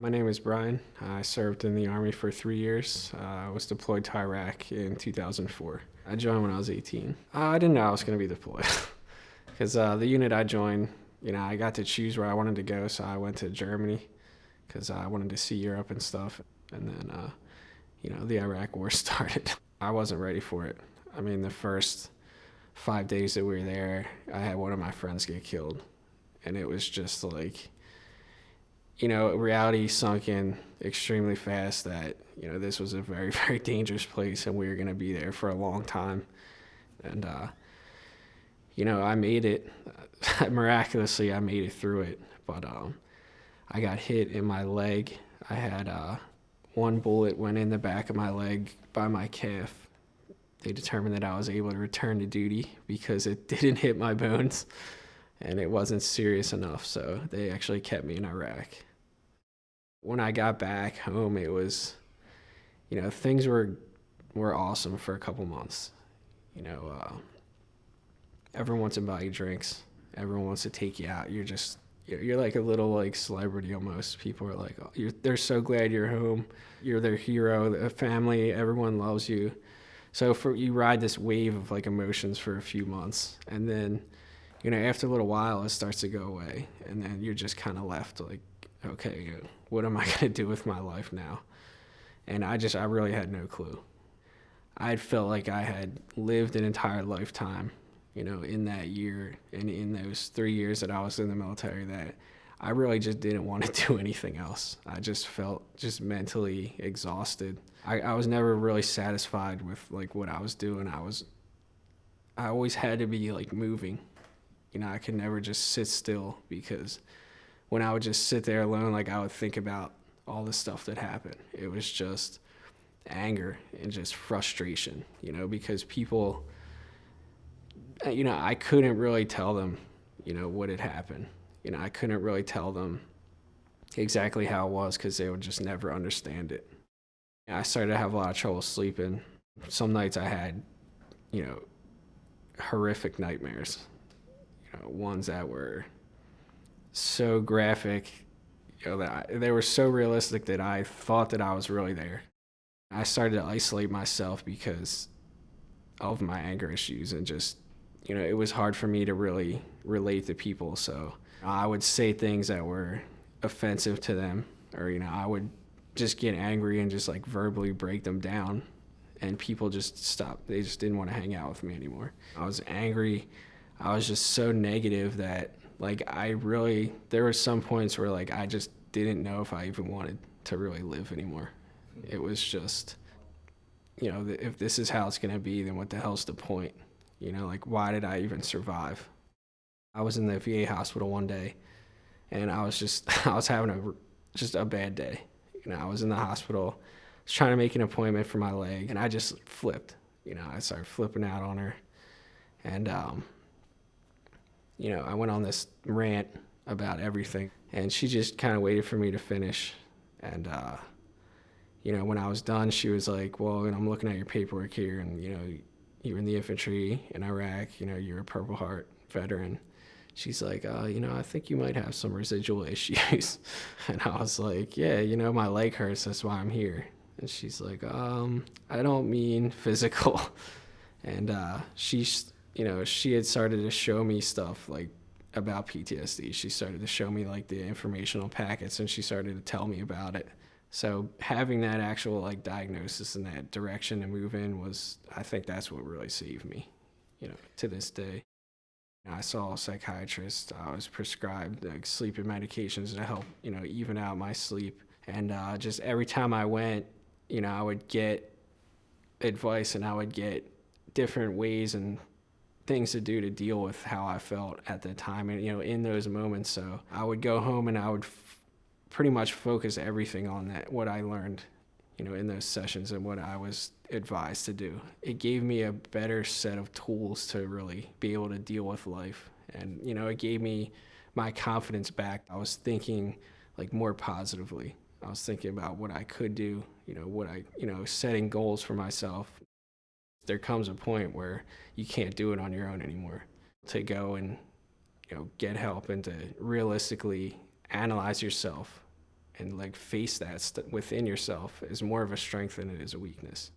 My name is Bryan. I served in the Army for 3 years. I was deployed to Iraq in 2004. I joined when I was 18. I didn't know I was going to be deployed because the unit I joined, I got to choose where I wanted to go. So I went to Germany because I wanted to see Europe and stuff. And then, the Iraq War started. I wasn't ready for it. I mean, the first 5 days that we were there, I had one of my friends get killed. And it was just like, reality sunk in extremely fast that, this was a very, very dangerous place and we were going to be there for a long time. And, I made it. Miraculously, I made it through it. But I got hit in my leg. I had one bullet went in the back of my leg by my calf. They determined that I was able to return to duty because it didn't hit my bones and it wasn't serious enough. So they actually kept me in Iraq. When I got back home, it was, things were awesome for a couple months. Everyone wants to buy you drinks. Everyone wants to take you out. You're like a little like celebrity almost. People are like, oh, they're so glad you're home. You're their hero, the family. Everyone loves you. So you ride this wave of like emotions for a few months, and then, after a little while, it starts to go away, and then you're just kind of left like, okay, what am I going to do with my life now? And I really had no clue. I had felt like I had lived an entire lifetime, in that year and in those 3 years that I was in the military, that I really just didn't want to do anything else. I just felt just mentally exhausted. I was never really satisfied with like what I was doing. I always had to be like moving. I could never just sit still because when I would just sit there alone, like I would think about all the stuff that happened. It was just anger and just frustration, because people, I couldn't really tell them, what had happened. I couldn't really tell them exactly how it was because they would just never understand it. I started to have a lot of trouble sleeping. Some nights I had, you know, horrific nightmares, ones that were so graphic, that they were so realistic that I thought that I was really there. I started to isolate myself because of my anger issues and just, it was hard for me to really relate to people. So I would say things that were offensive to them, or, I would just get angry and just like verbally break them down. And people just stopped. They just didn't want to hang out with me anymore. I was angry. I was just so negative that like there were some points where like I just didn't know if I even wanted to really live anymore. It was just, if this is how it's going to be, then what the hell's the point? Like why did I even survive? I was in the VA hospital one day and I was having just a bad day. I was in the hospital, I was trying to make an appointment for my leg and I just flipped. I started flipping out on her and, I went on this rant about everything and she just kind of waited for me to finish. And, when I was done, she was like, well, I'm looking at your paperwork here and, you're in the infantry in Iraq, you're a Purple Heart veteran. She's like, I think you might have some residual issues. And I was like, yeah, my leg hurts, that's why I'm here. And she's like, I don't mean physical. And she had started to show me stuff like about PTSD. She started to show me like the informational packets and she started to tell me about it. So having that actual like diagnosis and that direction to move in I think that's what really saved me, to this day. I saw a psychiatrist. I was prescribed like sleeping medications to help, even out my sleep. And just every time I went, I would get advice and I would get different ways and things to do to deal with how I felt at the time and, in those moments. So I would go home and I would pretty much focus everything on what I learned, in those sessions and what I was advised to do. It gave me a better set of tools to really be able to deal with life. And, it gave me my confidence back. I was thinking like more positively. I was thinking about what I could do, setting goals for myself. There comes a point where you can't do it on your own anymore. To go and, get help and to realistically analyze yourself and like face that within yourself is more of a strength than it is a weakness.